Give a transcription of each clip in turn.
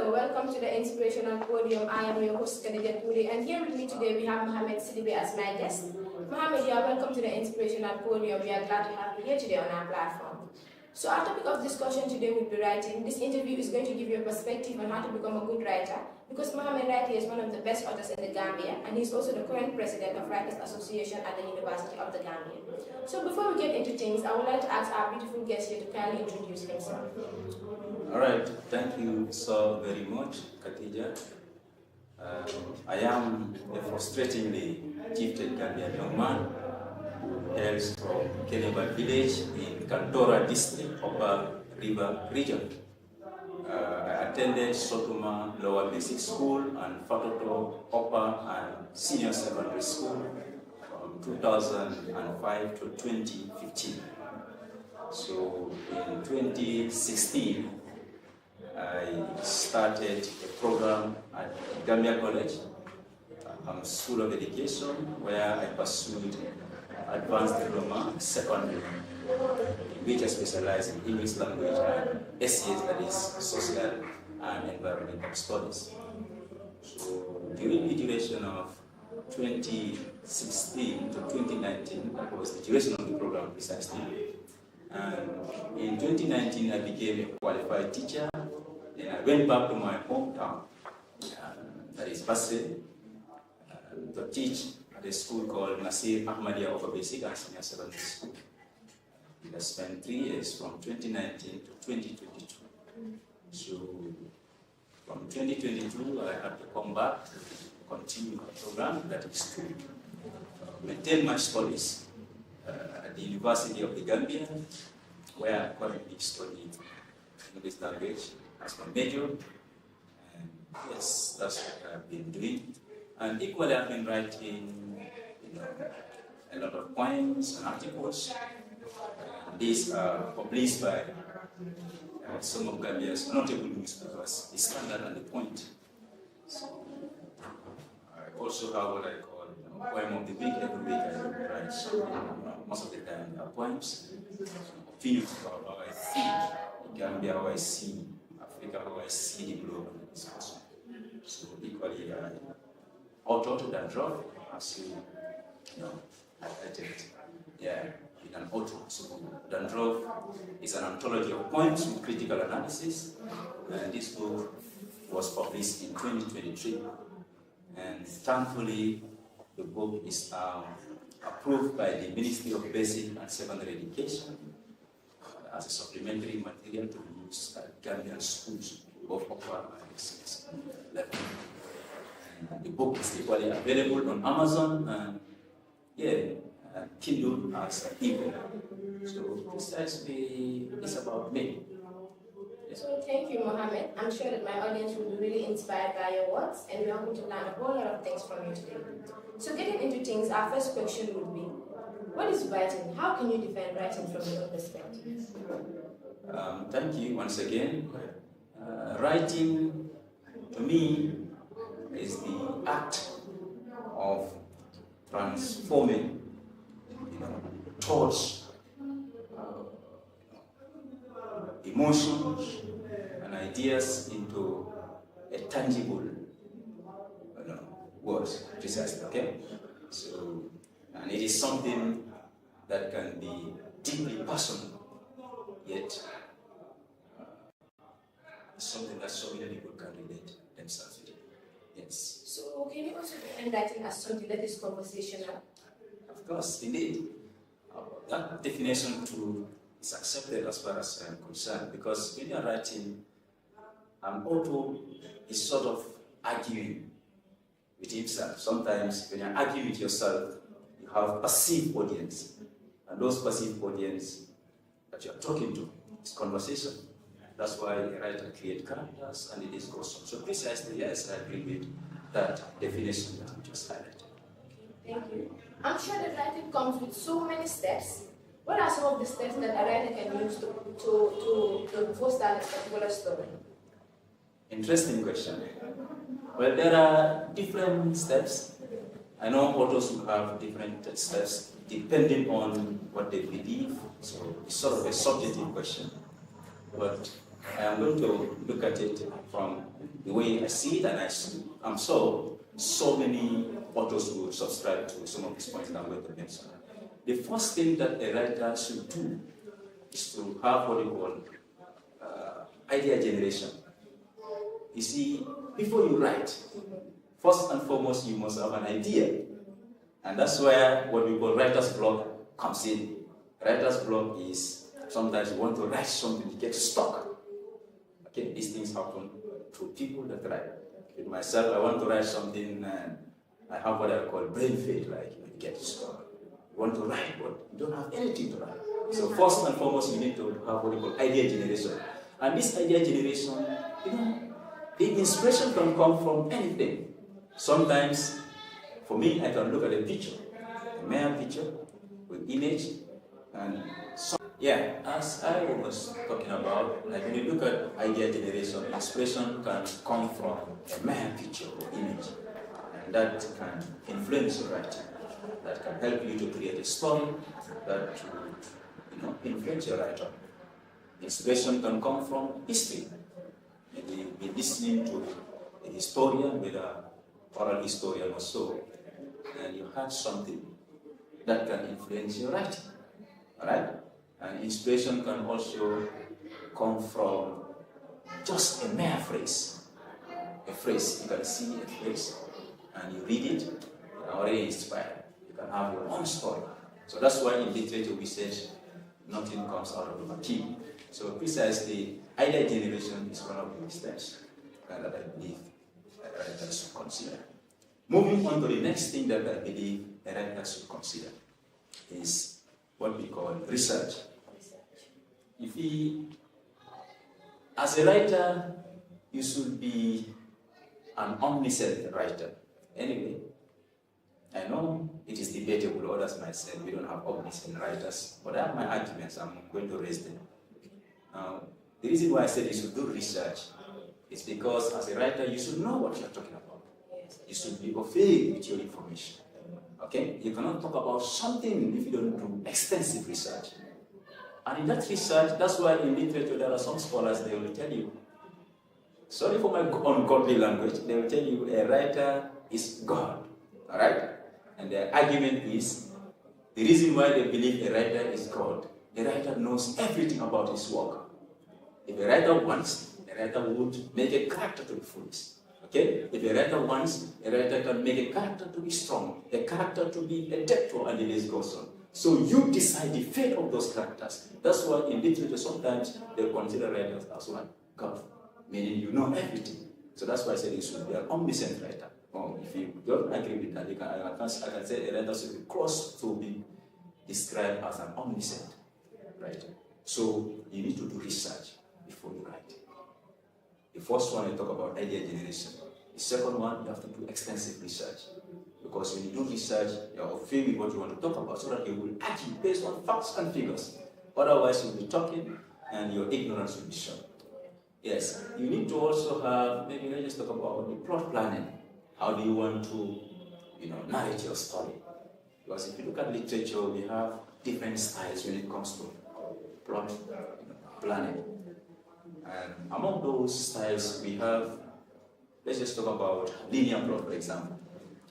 Hello, welcome to the Inspirational Podium. I am your host, Kaddijatou Touray, and here with me today we have Muhammed Sidibeh as my guest. Muhammed, you are welcome to the Inspirational Podium. We are glad to have you here today on our platform. So our topic of discussion today will be writing. This interview is going to give you a perspective on how to become a good writer, because Muhammed right here is one of the best authors in the Gambia, and he's also the current president of Writers Association at the University of the Gambia. So before we get into things, I would like to ask our beautiful guest here to kindly introduce himself. All right, thank you so very much, Kadija. I am a frustratingly gifted Gambian young man who hails from Keneba village in Kantora district, Upper River region. I attended Sotoma Lower Basic School and Fatoto Upper and Senior Secondary School from 2005 to 2015. So in 2016, I started a program at Gambia College, School of Education, where I pursued advanced diploma secondary, in which I specialized in English language and SES, that is Social and Environmental Studies. So during the duration of 2016 to 2019, that was the duration of the program precisely. And in 2019, I became a qualified teacher. Then I went back to my hometown, that is Basel, to teach at a school called Nasir Ahmadiyya Upper Basic and Senior Secondary School. I spent 3 years from 2019 to 2022. So from 2022, I had to come back to continue the program, that is to maintain my studies at the University of the Gambia, where I currently study English language as my major. And yes, that's what I've been doing. And equally, I've been writing, a lot of poems and articles. These are published by some of Gambia's notable newspapers, The Standard and The Point. So I also have what I call poem of the week. Every week I write most of the time poems, opinions about how I think Gambia, how I see Africa, how I see the globe. So equally, I authored that draft, as you know, highlighted, in an author. So Dandruff is an anthology of poems with critical analysis, and this book was published in 2023. And thankfully, the book is approved by the Ministry of Basic and Secondary Education as a supplementary material to be used at Gambian schools, both upper and senior level. And the book is equally available on Amazon and Kindle as an ebook. So precisely, it's about me. So thank you, Muhammad. I'm sure that my audience will be really inspired by your words, and we're hoping to learn a whole lot of things from you today. So getting into things, our first question would be, what is writing? How can you define writing from your perspective? Thank you once again. Writing, to me, is the act of transforming thoughts, emotions, and ideas into a tangible words, precisely, okay? So, and it is something that can be deeply personal, yet something that so many people can relate themselves with. Yes. So can you also define writing as something that is conversational? Of course, indeed. That definition too is accepted as far as I'm concerned, because when you're writing, an author is sort of arguing with himself. Sometimes when you're arguing with yourself, you have passive audience, and those passive audience that you're talking to is conversation. That's why a writer creates characters, and it is goes on. So precisely, yes, I agree with that definition that you just highlighted. Thank you. I'm sure that writing comes with so many steps. What are some of the steps that a writer can use to foster a particular story? Interesting question. Well, there are different steps. I know authors will have different steps depending on what they believe. So it's sort of a subjective question. But I am going to look at it from the way I see it, and I'm so many authors will subscribe to some of these points that I'm going to mention. The first thing that a writer should do is to have what you call idea generation. You see, before you write, first and foremost, you must have an idea. And that's where what we call writer's block comes in. Writer's block is sometimes you want to write something, you get stuck. Okay, these things happen to people that write. With myself, I want to write something and I have what I call brain fade, like you get stuck. You want to write, but you don't have anything to write. So first and foremost, you need to have what we call idea generation. And this idea generation, the inspiration can come from anything. Sometimes, for me, I can look at a picture, a mere picture with image, and as I was talking about, like when you look at idea generation, inspiration can come from a mere picture or image, and that can influence your writing. That can help you to create a story that will, influence your writing. Inspiration can come from history. Maybe you've been listening to a historian, whether oral historian or so, and you heard something that can influence your writing. Alright? And inspiration can also come from just a mere phrase. A phrase, you can see a phrase and you read it, you're already inspired. You can have your own story. So that's why in literature research, nothing comes out of the material. So precisely, idea generation is one of the steps that I believe a writer should consider. Moving on to the next thing that I believe a writer should consider is what we call research. As a writer, you should be an omniscient writer. Anyway, I know it is debatable, others might say we don't have omniscient writers, but I have my arguments, I'm going to raise them. The reason why I said you should do research is because as a writer, you should know what you're talking about. You should be vague with your information. Okay? You cannot talk about something if you don't do extensive research. And in that research, that's why in literature there are some scholars, they will tell you, sorry for my ungodly language, they will tell you a writer is God. Alright? And their argument is, the reason why they believe a writer is God, a writer knows everything about his work. If a writer wants, a writer would make a character to be foolish. Okay? If a writer wants, a writer can make a character to be strong, a character to be a debtor, and the list goes on. So you decide the fate of those characters. That's why in literature sometimes they consider writers as one God, meaning you know everything. So that's why I said you should be an omniscient writer. If you don't agree with that, I can say a writer should be close to be described as an omniscient writer. So you need to do research before you write. The first one, you talk about idea generation. The second one, you have to do extensive research. Because when you do research, you are familiar with what you want to talk about so that you will argue based on facts and figures. Otherwise, you'll be talking and your ignorance will be shown. Yes, you need to also have, maybe let's just talk about the plot planning. How do you want to, narrate your story? Because if you look at literature, we have different styles when it comes to plot planning. And among those styles, we have, let's just talk about linear plot, for example.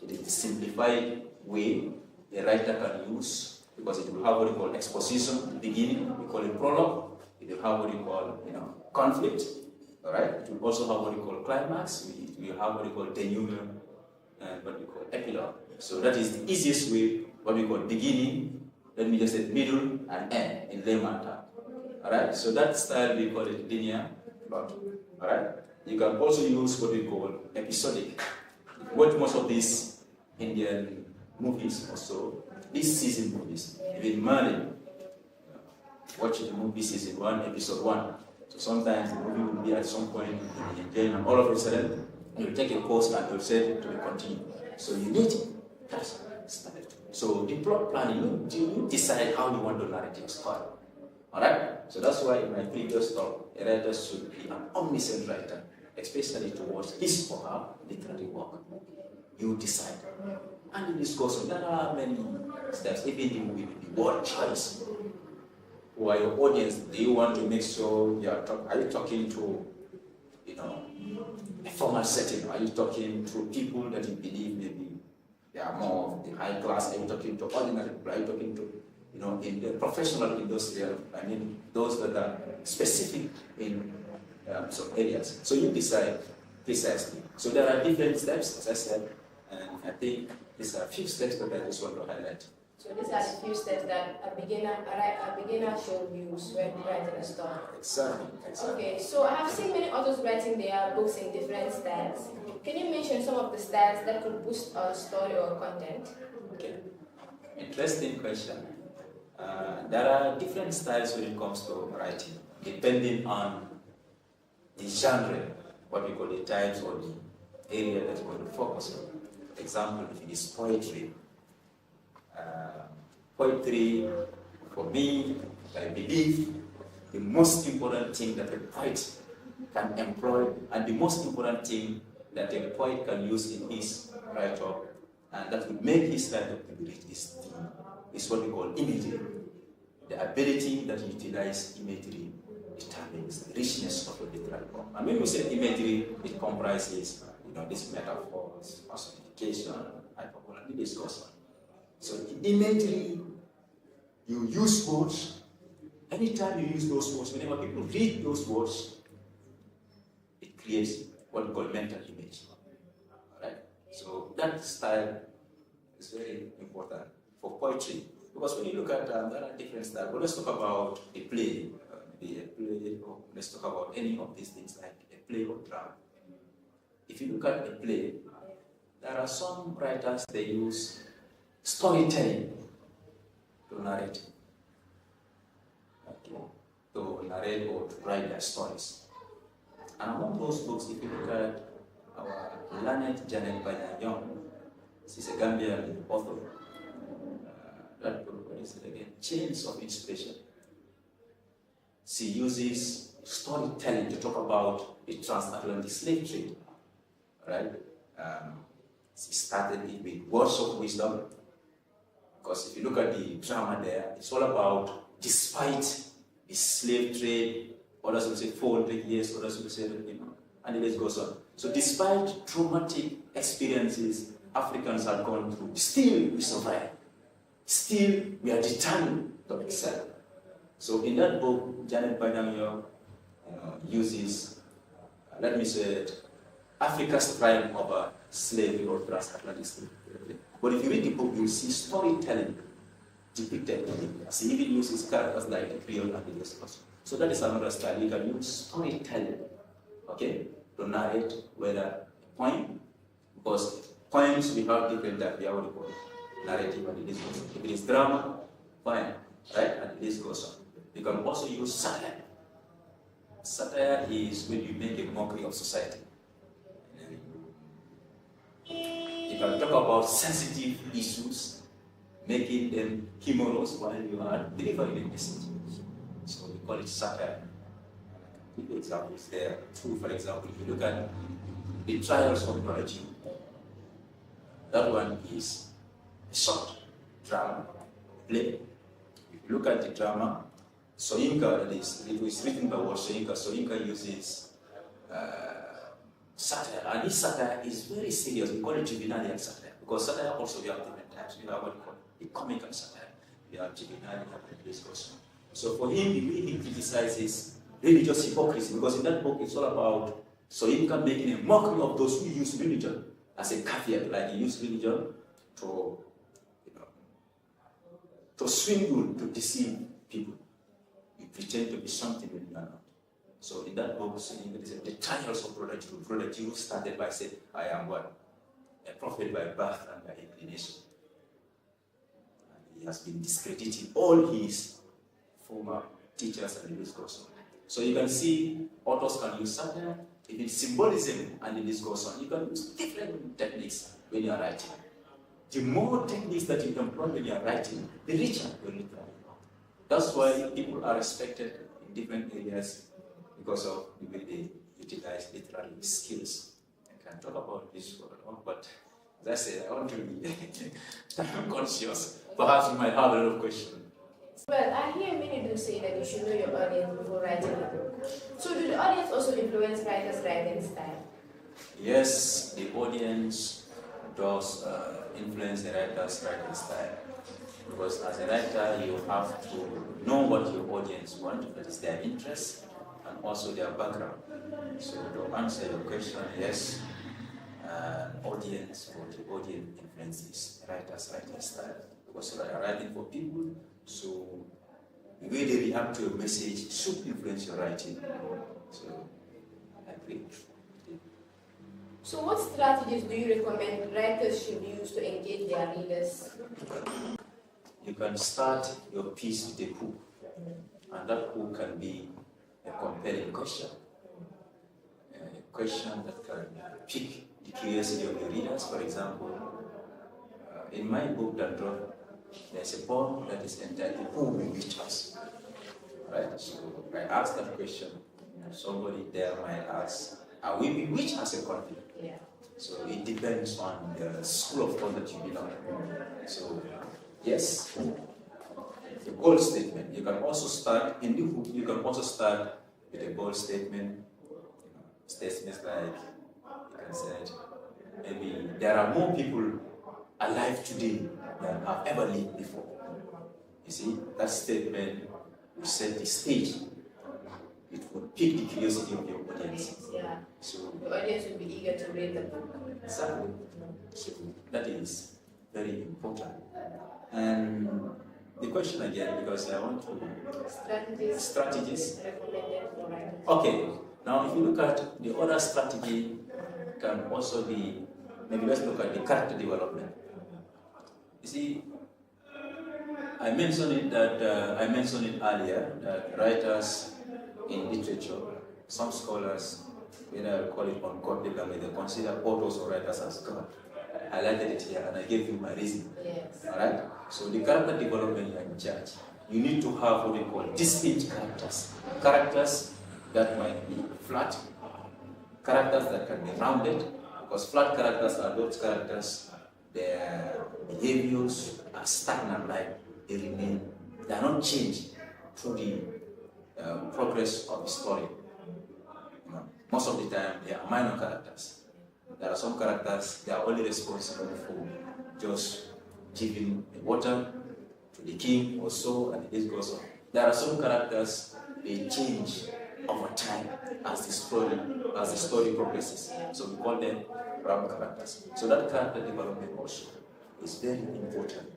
It is a simplified way a writer can use because it will have what we call exposition, beginning, we call it prologue. It will have what we call, conflict. All right. It will also have what we call climax. It will have what we call denouement and what we call epilogue. So that is the easiest way. What we call beginning. Let me just say middle and end in layman term. All right. So that style we call it linear plot. All right. You can also use what we call episodic. Watch most of these Indian movies also, these season movies, even Merlin. Watch the movie season 1, episode 1. So sometimes the movie will be at some point in the and all of a sudden you'll take a pause and you'll say to be continued. So you need that style. So the plot planning, you decide how you want to narrate your story. Alright? So that's why in my previous talk, a writer should be an omniscient writer, especially towards his or her literary work. You decide. And in this course, there are many steps, even the word choice. who are your audience? Do you want to make sure are you talking to, a formal setting? Are you talking to people that you believe maybe they are more of the high class? Are you talking to ordinary people? Are you talking to, in the professional industrial? I mean, those that are specific in some areas. So you decide precisely. So there are different steps, as I said, and I think these are a few steps that I just want to highlight. So these are the few steps that a beginner should use when writing a story. Exactly. Okay, so I have seen many authors writing their books in different styles. Can you mention some of the styles that could boost a story or content? Okay, interesting question. There are different styles when it comes to writing, depending on the genre, what we call the types or the area that we want to focus on. For example, if it is poetry, for me, I believe the most important thing that a poet can employ, and the most important thing that a poet can use in his write-up, and that will make his write-up to be rich, is what we call imagery. The ability that you utilize imagery determines the richness of a literary form. And when we say imagery, it comprises, these metaphors, personification, hyperbole, and the discussion. So in imagery, you use words. Anytime you use those words, whenever people read those words, it creates what we call mental image. Alright? So that style is very important for poetry. Because when you look at there are different styles. But let's talk about a play. Or let's talk about any of these things like a play or drama. If you look at a play, there are some writers, they use storytelling to narrate. To narrate or to write their stories. And among those books, if you look at our learned Janet Young, she's a Gambian author. That book, what is it again? Chains of Inspiration. She uses storytelling to talk about the transatlantic slave trade. Right? She started it with words of wisdom. Because if you look at the drama there, it's all about, despite the slave trade, others will say 400 years, others will say, and the list goes on. So despite traumatic experiences Africans have gone through, still we survive. Still we are determined to excel. So in that book, Janet Banyangyo uses, let me say it, Africa's triumph over slavery or transatlantic slavery. But if you read the book, you'll see storytelling depicted in it. She even uses characters like the Creole and the Discourse. So that is another style. You can use storytelling, okay, to narrate whether a poem, because poems we have different types. We have what we call narrative and the discourse. If it is drama, poem, right, and the discourse. You can also use satire. Satire is when you make a mockery of society. You can talk about sensitive issues, making them humorous while you are delivering a message. So we call it satire. Give examples there too. For example, if you look at the trials of Kaddijatou, that one is a short drama play. If you look at the drama, Soyinka, it was written by Soyinka. Soyinka uses satire, and this satire is very serious. We call it juvenile satire, because satire also we have different types. We have what we call the comical satire. We have juvenile, we have the discourse. So for him, the way he criticizes religious hypocrisy, because in that book it's all about Soyinka making a mockery of those who use religion as a caveat, like he used religion to, to swindle, to deceive people. You pretend to be something when you are not. So in that book, the trials of Kaddijatou started by saying, I am what? A prophet by birth and by inclination. And he has been discrediting all his former teachers and the discourse. So you can see authors can use satire, even symbolism and the discourse. You can use different techniques when you are writing. The more techniques that you employ when you are writing, the richer your literary. That's why people are respected in different areas because of the way they utilize literary skills. I can talk about this for long, but as I said, I want to be time conscious. Perhaps you might have a lot of questions. Well, I hear many do say that you should know your audience before writing a book. So do the audience also influence writers' writing style? Yes, the audience does influence the writer's writing style. Because as a writer, you have to know what your audience want, that is their interest, and also their background. So to answer your question, yes, audience or the audience influences writer's writing style. Because they are writing for people, so the way they react to your message should influence your writing. So I agree. So what strategies do you recommend writers should use to engage their readers? You can start your piece with a hook, and that hook can be a compelling question. A question that can pique the curiosity of your readers. For example, in my book, there's a poem that is entitled "Who Will Reach Us?" Right? So I ask that question, and somebody there might ask, "Are we bewitched as a country?" Yeah. So it depends on the school of thought that you belong to. So yes, the bold statement. You can also start in the book. You can also start with a bold statement. Statements like you can say, maybe there are more people alive today than have ever lived before. You see, that statement will set the stage. It will pique the curiosity of your audience. Yeah. So the audience will be eager to read the book. Exactly. So that is very important. And the question again, because I want to strategies. Recommended for writers. Okay. Now, if you look at the other strategy, can also be, maybe let's look at the character development. You see, I mentioned it earlier that writers in literature, some scholars, whether I call it ungodly language, they consider authors or writers as God. I highlighted it here and I gave you my reason. Yes. Alright? So the character development you are in charge. You need to have what we call distinct characters. Characters that might be flat, characters that can be rounded, because flat characters are those characters, their behaviors are stagnant, like they remain, they are not changed through the progress of the story. Most of the time, they are minor characters. There are some characters, they are only responsible for just giving the water to the king or so, and this goes on. There are some characters, they change over time as the story progresses. So we call them round characters. So that character development also is very important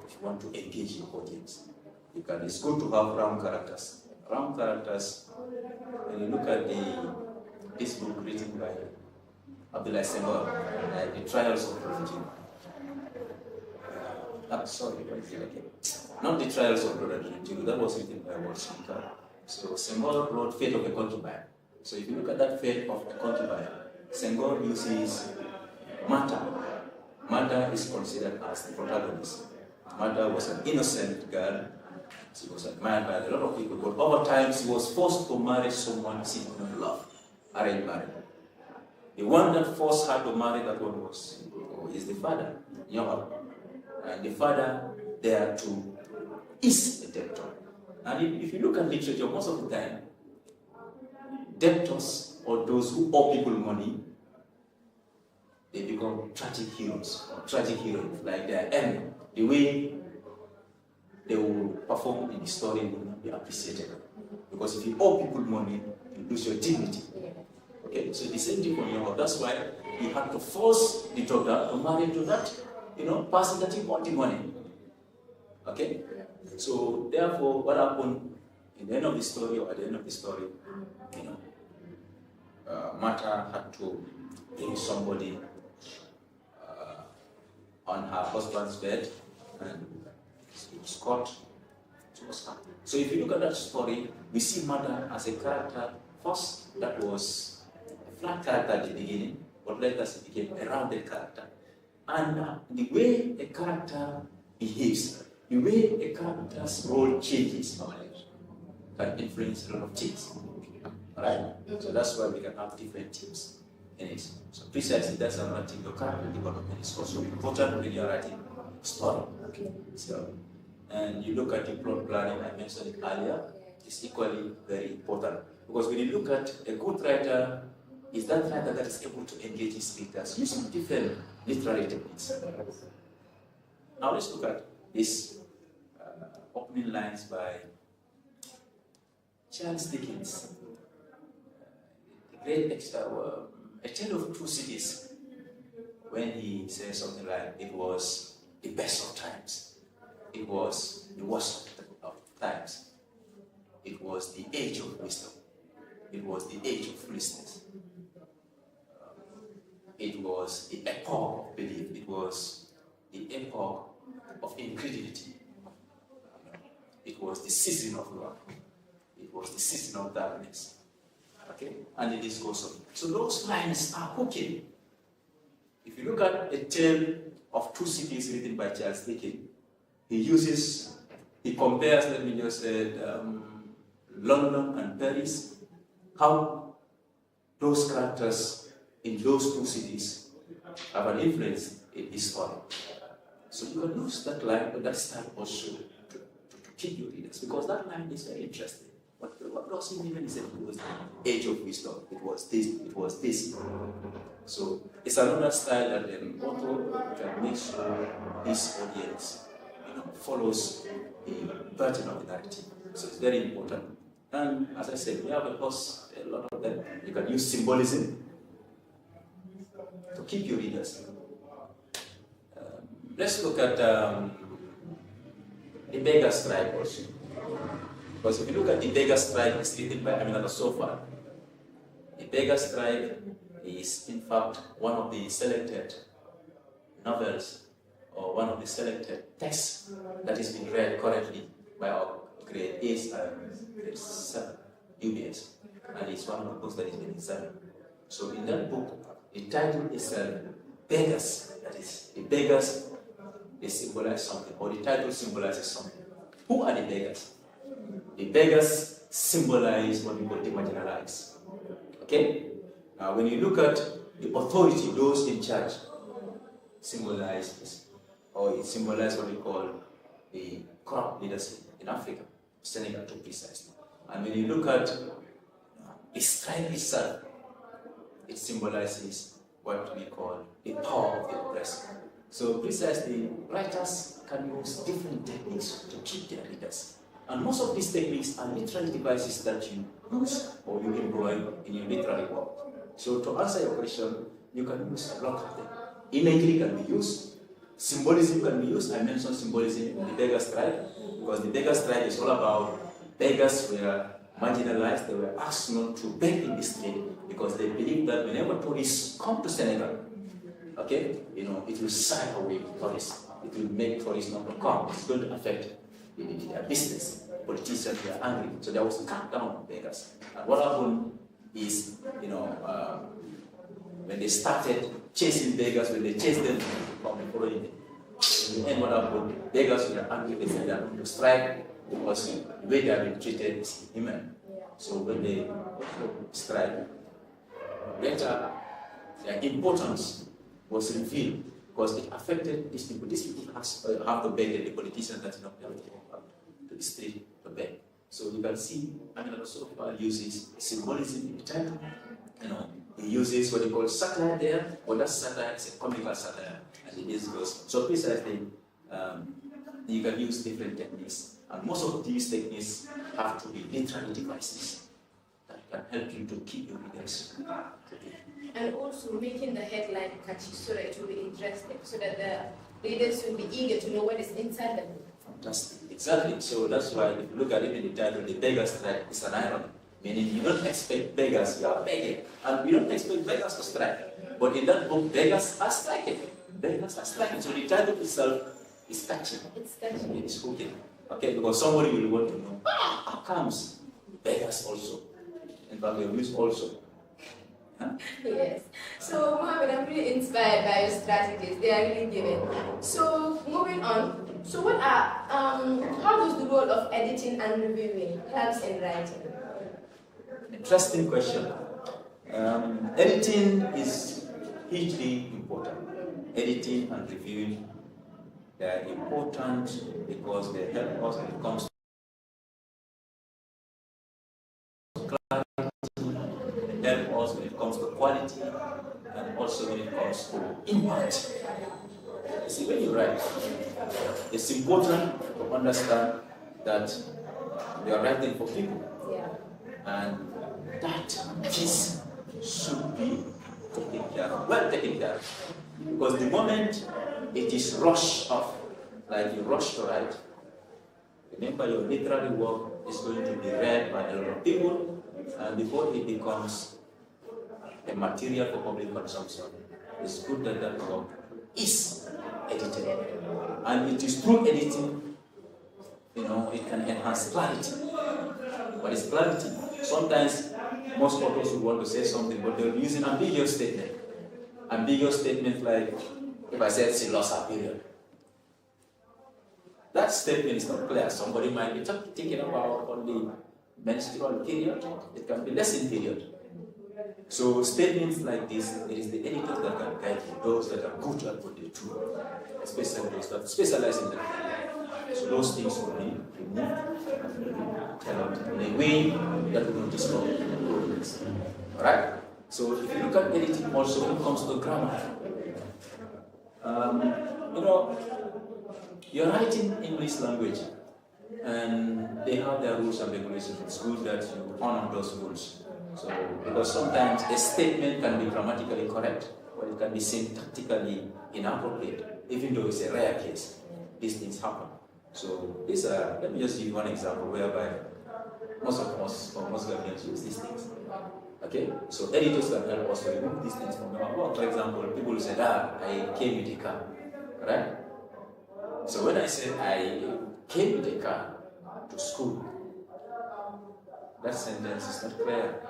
if you want to engage your audience. It's good to have round characters. Round characters, when you look at this book written by Abdullah Senghor, The Trials of Brother Not The Trials of Brother Jiru, that was written by Walt Shankar. So Senghor wrote Fate of a Concubine. So if you look at that Fate of a Concubine, Senghor uses Mata. Mata is considered as the protagonist. Mata was an innocent girl. She was admired by a lot of people, but over time she was forced to marry someone she did not love. Arranged marriage. The one that forced her to marry that one is the father, Yohab. And the father there too is a debtor. And if you look at literature, most of the time, debtors or those who owe people money, they become tragic heroes or tragic heroines. Like their end, the way they will perform in the story will not be appreciated. Because if you owe people money, you lose your dignity. Okay, so the same thing for Yohab. That's why he had to force the daughter to marry to that, person that he owed the money. Okay? So therefore, what happened in the end of the story, or at the end of the story, Mata had to bring somebody on her husband's bed, and she was caught. So if you look at that story, we see Mata as a character first that was a flat character at the beginning, but later she became a rounded character. And the way a character behaves, the way a character's role changes can influence a lot of things. Alright? So that's why we can have different teams in it. So precisely that's another thing. Your character development is also important when you're writing a story. Okay. So, and you look at the plot planning, I mentioned it earlier, the is equally very important. Because when you look at a good writer, is that writer that is able to engage his readers using different literary techniques. Now let's look at this opening lines by Charles Dickens. The great A Tale of Two Cities, when he says something like, it was the best of times, it was the worst of times, it was the age of wisdom, it was the age of foolishness, it was the epoch of belief, it was the epoch of incredulity, it was the season of love, it was the season of darkness. Okay? And the discourse of it. So those lines are hooking. If you look at A Tale of Two Cities written by Charles Dickens, he compares, let me just say, London and Paris, how those characters in those two cities have an influence in his story. So you can use that line, but that style also to keep your readers, because that line is very interesting. What does he mean when he said it was the age of wisdom? It was this, it was this. So it's another style that an author can make sure his audience follows the pattern of the narrative. So it's very important. And as I said, we have a lot of them. You can use symbolism to keep your readers. Let's look at the beggar strike also. Because if you look at the beggar strike, it's written by Kaddijatou Touray. The beggar strike is, in fact, one of the selected novels or one of the selected texts that is being read currently by our grade 8 and grade 7 UBS. And it's one of the books that is being examined. So in that book, the title is Beggars. That is, the beggars, they symbolize something, or the title symbolizes something. Who are the beggars? The beggars symbolize what we call the marginalized. Okay? Now, when you look at the authority, those in charge, symbolizes, or it symbolizes what we call the corrupt leadership in Africa, Senegal too precisely. And when you look at the strike itself, it symbolizes what we call the power of the oppressed. So precisely, writers can use different techniques to keep their readers. And most of these techniques are literary devices that you use or you employ in your literary work. So to answer your question, you can use a lot of them. Imagery can be used, symbolism can be used. I mentioned symbolism in the beggar strike, because the beggar strike is all about beggars were marginalized, they were asked not to beg in the street because they believe that whenever tourists come to Senegal, okay, it will shy away tourists. It will make tourists not to come. It's going to affect their business. Politicians were angry, so there was a crackdown on beggars. And what happened is, when they started chasing beggars, when they chased them from the following day, in the end, what happened? Beggars were angry. They said they are going to strike because the way they have been treated is inhuman. So when they strike, later their importance was revealed because it affected these people. These people have to beg the politicians that not able to go out to the street to beg. So you can see, Kaddijatou Touray uses symbolism in the title. He uses what he calls satire there, but that satire is a comical satire, and it is goes. So precisely, you can use different techniques, and most of these techniques have to be literary devices that can help you to keep your readers. And also making the headline catchy so that it will be interesting, so that the readers will be eager to know what is inside the book. Fantastic, exactly. So that's why if you look at it in the title, the beggar strike is an irony. Meaning you don't expect beggars, you are begging. And we don't expect beggars to strike. But in that book, beggars are striking. Beggars are striking. So the title itself is catchy. It's catchy. It's hooking. Okay, because somebody will want to know, how comes beggars also? In fact, they use also. Huh? Yes. So, Muhammad, I'm really inspired by your strategies. They are really given. So, moving on. So, how does the role of editing and reviewing helps in writing? Interesting question. Editing is hugely important. Editing and reviewing, they are important because they help us when it comes to help us when it comes to quality and also when it comes to impact. You see, when you write, it's important to understand that you are writing for people. Yeah. And that piece should be taken care of, well taken care of. Because the moment it is rushed off, like you rush to write, remember your literary work is going to be read by a lot of people, and before it becomes a material for public consumption, it's good that that work is edited. And it is through editing, it can enhance clarity. But it's clarity. Sometimes most authors would want to say something, but they'll use an ambiguous statement. Ambiguous statements like, if I said Silosa period, that statement is not clear. Somebody might be thinking about only menstrual period. It can be lesson period. So statements like this, it is the editors that can guide you, those that are good at what they do, especially those that specialize in that. So those things will be removed in a way that will not disturb the progress. Alright? So if you look at editing also when it comes to grammar, you're writing English language and they have their rules and regulations. It's good that you honor those rules. So, because sometimes a statement can be grammatically correct, or it can be syntactically inappropriate, even though it's a rare case. These things happen. So, let me just give you one example whereby most Gambians use these things. Okay? So, editors can help us to remove these things from our work. For example, people say, I came with a car. Right? So, when I say I came with a car to school, that sentence is not clear.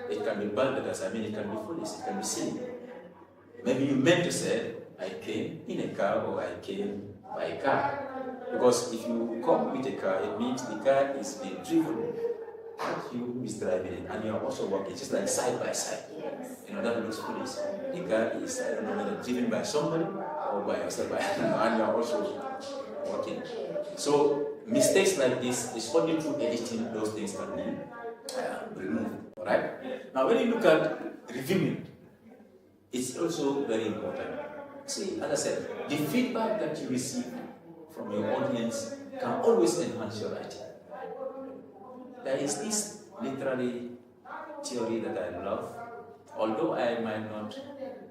It can be balderdash, it can be foolish, it can be silly. Maybe you meant to say, I came in a car or I came by a car. Because if you come with a car, it means the car is being driven, not you who is driving it, and you are also walking, just like side by side. That looks foolish. The car is, I don't know whether driven by somebody or by yourself, and you are also walking. So mistakes like this is only through editing those things can be removed. Alright? Now when you look at reviewing, it's also very important. See, as I said, the feedback that you receive from your audience can always enhance your writing. There is this literary theory that I love, although I might not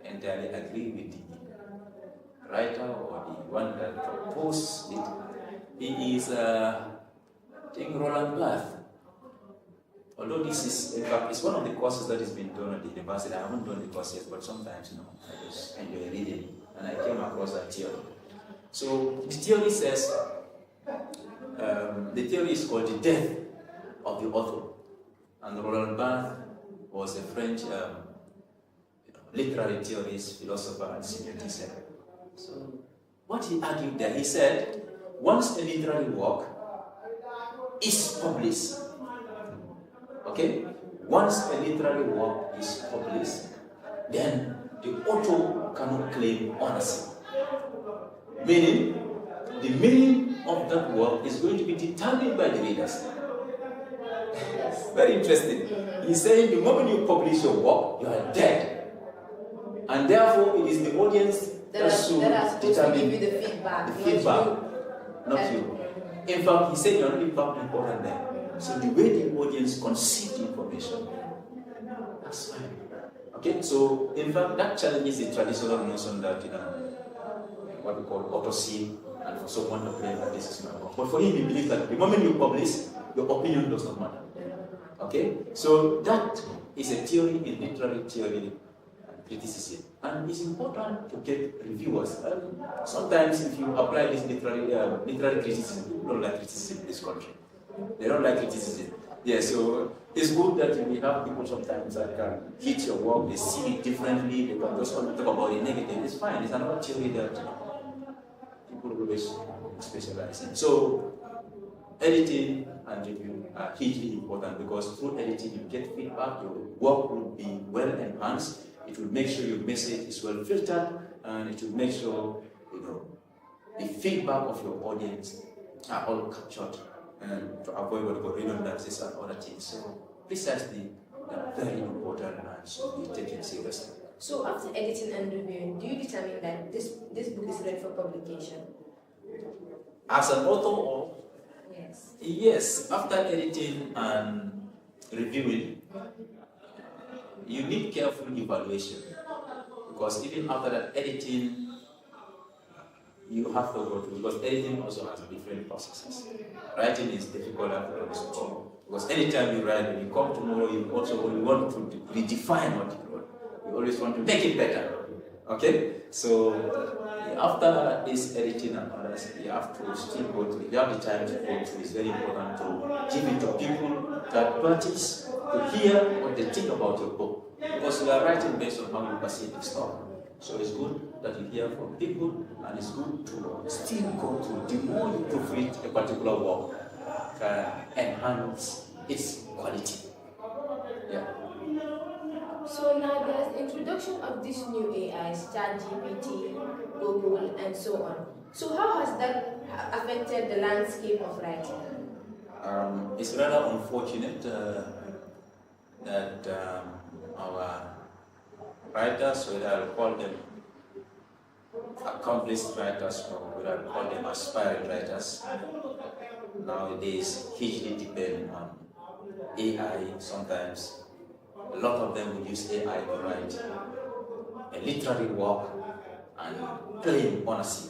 entirely agree with the writer or the one that proposed it. He is, Roland Barthes. Although this is, in fact, it's one of the courses that has been done at the university. I haven't done the course yet, but sometimes, I just enjoy reading, and I came across that theory. So the theory says, the theory is called the death of the author, and Roland Barthes was a French literary theorist, philosopher, and semiotician. So what he argued there, he said, once a literary work is published, okay, once a literary work is published, then the author cannot claim ownership. Meaning, the meaning of that work is going to be determined by the readers. Very interesting. He's saying the moment you publish your work, you are dead. And therefore, it is the audience that should determine the feedback, not you. In fact, he said you're not in fact important there. So the way the audience conceives the information, that's fine. Okay, so in fact, that challenges the traditional notion that, what we call authorship, and for someone to claim that this is my work. But for him, he believes that the moment you publish, your opinion does not matter. Okay, so that is a theory in literary theory and criticism. And it's important to get reviewers. Sometimes if you apply this literary criticism, people don't like criticism in this country. They don't like criticism. Yeah, so it's good that we have people sometimes that can hit your work, they see it differently, they can just want to talk about the negative. It's fine, it's another theory that people always specialize in. So editing and review are hugely important because through editing you get feedback, your work will be well enhanced, it will make sure your message is well filtered, and it will make sure the feedback of your audience are all captured, and to avoid what we call redundancies and other things. So precisely very important and should be taken seriously. So after editing and reviewing, do you determine that this book is ready for publication? As an author, Yes. yes, after editing and reviewing, you need careful evaluation, because even after that editing, you have to go through, because editing also has different processes. Writing is difficult after all, because anytime you write, when you come tomorrow, you also want to redefine what you wrote. You always want to make it better. Okay? So after this editing and others, you have to still go through. If you have the time to go through, it's very important to give it to people, third parties, to hear what they think about your book. Because you are writing based on how you perceive the story. So it's good that you hear from people, and it's good to still go through. The more you proofread a particular work, can enhance its quality. Yeah. So now there's introduction of these new AIs, ChatGPT, Google, and so on. So how has that affected the landscape of writing? It's rather unfortunate that our writers, whether I call them accomplished writers or whether I call them aspiring writers, nowadays hugely depend on AI. Sometimes a lot of them will use AI to write a literary work and claim honesty,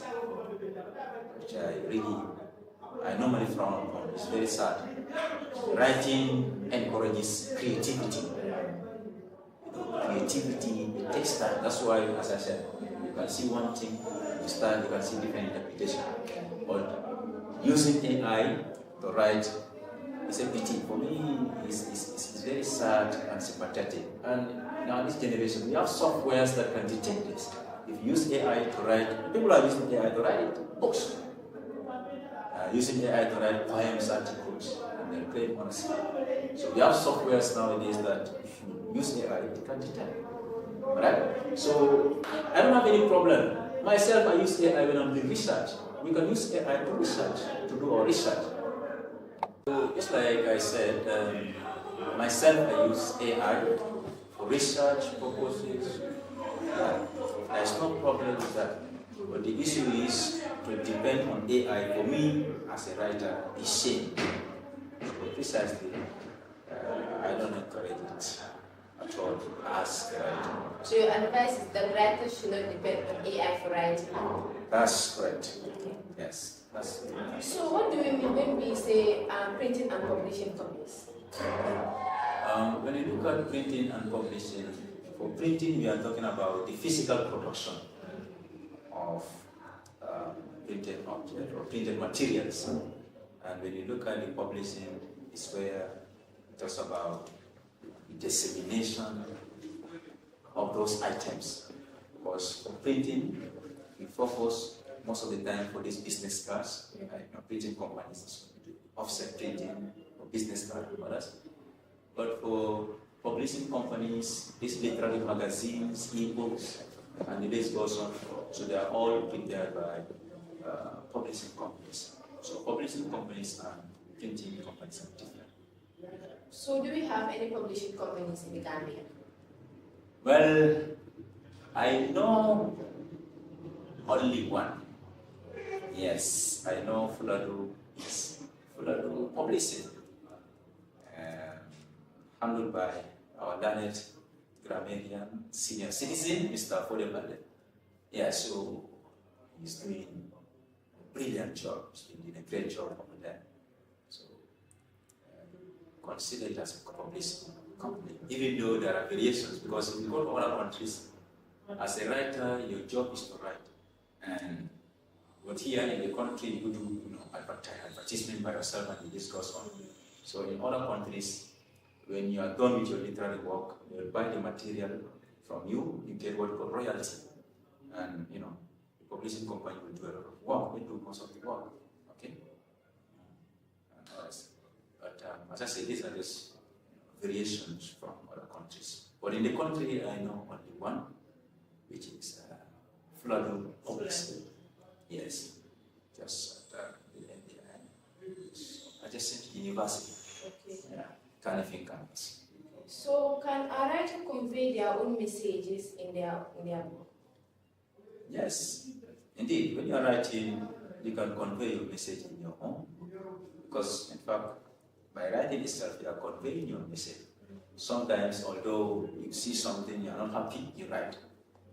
which I normally frown upon. It's very sad. Writing encourages creativity. Creativity, it takes time. That's why, as I said, you can see one thing, you start, you can see different interpretation. But using AI to write is a pity. For me, it's very sad and sympathetic. And now this generation, we have softwares that can detect this. If you use AI to write, people are using AI to write books. Using AI to write poems, articles, and they claim honesty. So we have softwares nowadays that if you use AI, it can detect. Right? So I don't have any problem. Myself, I use AI when I'm doing research. We can use AI to research, to do our research. So just like I said, myself, I use AI for research purposes. There's no problem with that. But the issue is to depend on AI. For me, as a writer, is shame. So precisely, I don't encourage it at all as a writer. So your advice is that writers should not depend on AI for writing? That's correct. Okay. Yes, that's correct. So what do we mean when we say printing and publishing companies? When you look at printing and publishing, for printing we are talking about the physical production of printed objects or printed materials. And when you look at the publishing, it's where it talks about the dissemination of those items. Because for printing, we focus most of the time for these business cards, printing companies, offset printing, or business cards and others. But for publishing companies, these literary magazines, e-books, and the list goes on. So they are all prepared by publishing companies. So publishing companies and printing companies are different. So do we have any publishing companies in the Gambia? Well, I know only one. Yes, I know Fuladu Publishing, handled by our learned grammarian senior citizen, Mr. Fodebale. Yeah, so he's doing a brilliant job. He's been doing a great job over there. So consider it as a publishing company, even though there are variations, because if you go to other countries, as a writer, your job is to write. But here in the country, you do advertisement by yourself and the list goes on. So in other countries, when you are done with your literary work, they will buy the material from you, you get what you call royalty. And the publishing company will do a lot of work, they do most of the work. Okay? But as I say, these are just variations from other countries. But in the country, I know only one, which is Fuladu Publishing. Yes, just adjacent to the university. Okay. Yeah, Canifing campus. So can a writer convey their own messages in their book? Yes, indeed. When you are writing, you can convey your message in your own. Because, in fact, by writing itself, you are conveying your message. Sometimes, although you see something, you are not happy, you write.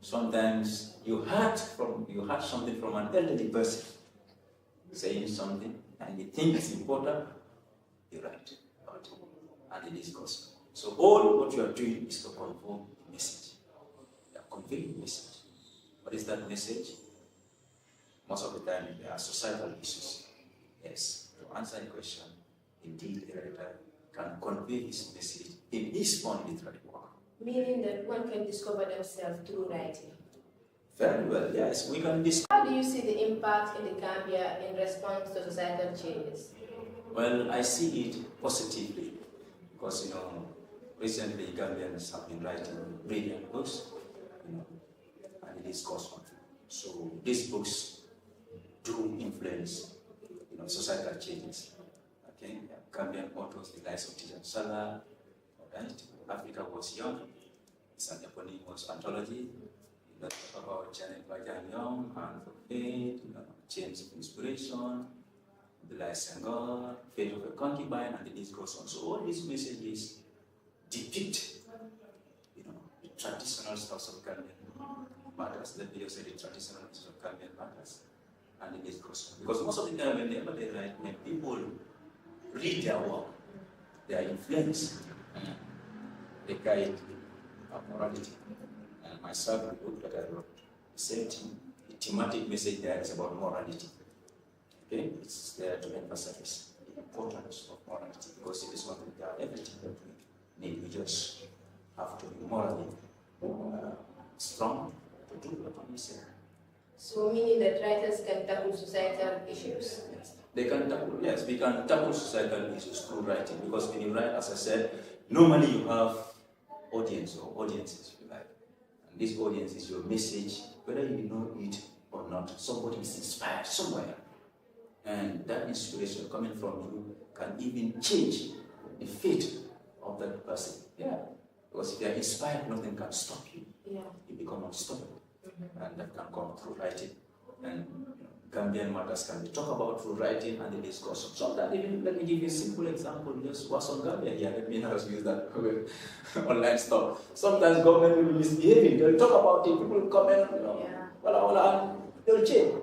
Sometimes you heard something from an elderly person saying something, and you think it's important, you write about it, and it is gospel. So all what you are doing is to convey a message. You are conveying a message. What is that message? Most of the time, there are societal issues. Yes, to answer the question, indeed, a writer can convey his message in his own literary work. Meaning that one can discover themselves through writing. Very well, yes, we can discover. How do you see the impact in the Gambia in response to societal changes? Well, I see it positively because, recently Gambians have been writing brilliant books, and it is gospel. So these books do influence, societal changes. Okay, Gambian authors, the likes of Kaddijatou Touray, right? Africa Was Young. It's an eponymous anthology. About Janet Bajan Young, and for Faith, Chains of Inspiration, The Lies and God, Fate of a Concubine, and the list goes on. So all these messages depict, the traditional stuff of Gambian matters. Let me just say the traditional stuff of Gambian matters, and the list goes on. Because most of the time, whenever they write, when people read their work, they are influenced. They guide morality. And myself, the book that I wrote, the thematic message there is about morality. Okay, it's there to emphasize the importance of morality because it is one thing that everything that we need. We just have to be morally strong to do what we say. So, meaning that writers can tackle societal issues? Yes. They can tackle, yes, we can tackle societal issues through writing because when you write, as I said, normally you have audience or audiences, if you like. And this audience is your message, whether you know it or not. Somebody is inspired somewhere. And that inspiration coming from you can even change the fate of that person. Yeah. Because if you are inspired, nothing can stop you. Yeah. You become unstoppable. And that can come through writing. And Gambian matters can be talked about through writing and the discussion. Sometimes even, let me give you a simple example, just what's on Gambia here. Let me not use that online stuff. Sometimes government will be misbehaving. They'll talk about it, people will comment, they'll change.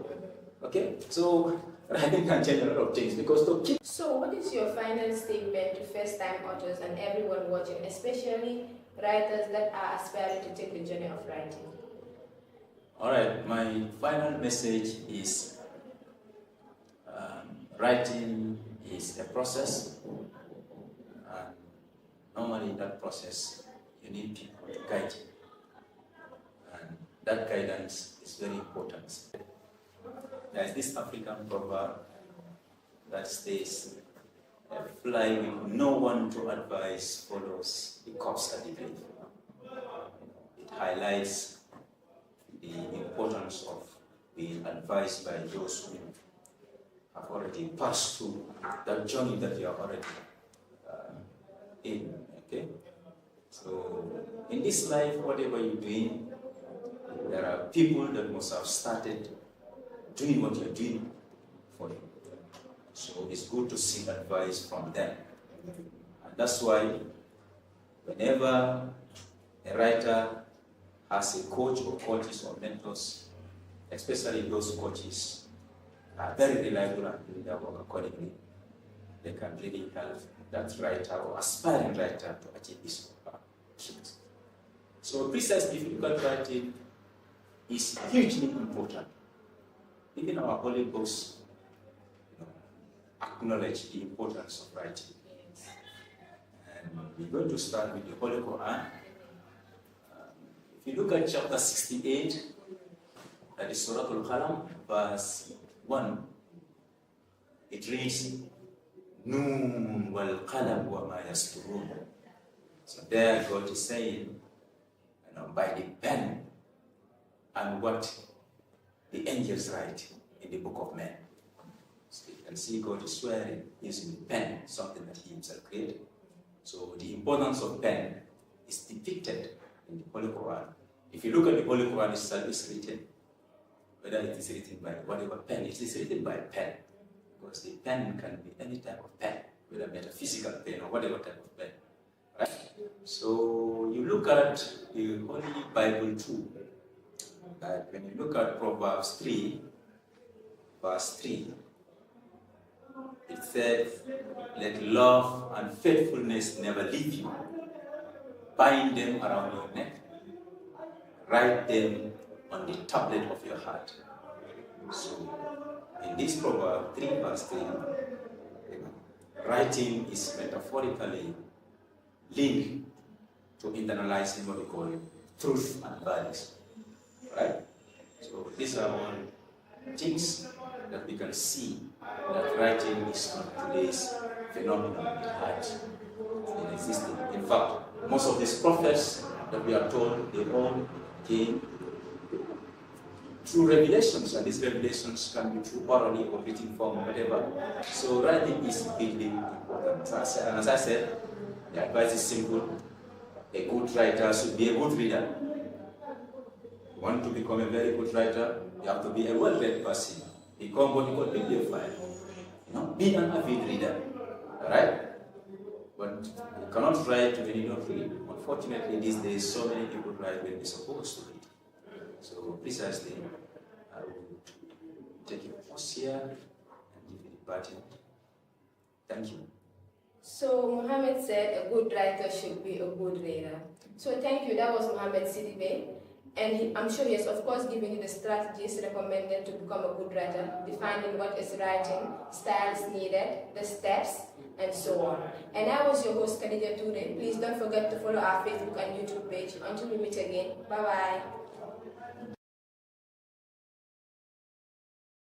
Okay? So writing can change a lot of things because to keep. So what is your final statement to first-time authors and everyone watching, especially writers that are aspiring to take the journey of writing? All right, my final message is writing is a process, and normally in that process you need people to guide you, and that guidance is very important. There is this African proverb that says, "A fly with no one to advise follows the corpse at the grave." It highlights the importance of being advised by those who have already passed through that journey that you are already in. Okay? So, in this life, whatever you're doing, there are people that must have started doing what you're doing for you. So, it's good to seek advice from them. And that's why, whenever a writer has a coach or coaches or mentors, especially those coaches are very reliable and doing their work accordingly, they can really help that writer or aspiring writer to achieve his goals. So precisely, if you look at writing, is hugely important. Even our holy books acknowledge the importance of writing. And we're going to start with the Holy Quran. If you look at chapter 68, that is Surah Al-Qalam, verse 1, it reads, Noon wal qalam wa ma yasturun. So there God is saying, by the pen and what the angels write in the book of men. So you can see God is swearing using the pen, something that he himself created. So the importance of pen is depicted in the Holy Quran. If you look at the Holy Quran itself, it's written, whether it is written by whatever pen, it is written by pen. Because the pen can be any type of pen, whether metaphysical pen or whatever type of pen. Right? So you look at the Holy Bible too. When you look at Proverbs 3, verse 3, it says, let love and faithfulness never leave you. Bind them around your neck. Write them on the tablet of your heart. So, in this Proverb 3, verse 3, writing is metaphorically linked to internalizing what we call truth and values. Right? So, these are all things that we can see that writing is not today's phenomenon. It had in existence. In fact, most of these prophets that we are told, they all came through revelations, and these revelations can be through orally or written form or whatever. So writing is really important. And as I said, the advice is simple. A good writer should be a good reader. You want to become a very good writer, you have to be a well-read person. Become what you call bibliophile. Be an avid reader. Alright? But you cannot write when you don't read. Unfortunately, these days, so many people write when they're supposed to read. So, precisely, I will take your pause here and give you the parting. Thank you. So, Muhammad said a good writer should be a good reader. So, thank you. That was Muhammad Sidibeh. And I'm sure he has, of course, given you the strategies recommended to become a good writer, defining what is writing, styles needed, the steps, and so on. And I was your host, Kaddijatou Touray. Please don't forget to follow our Facebook and YouTube page. Until we meet again, bye-bye.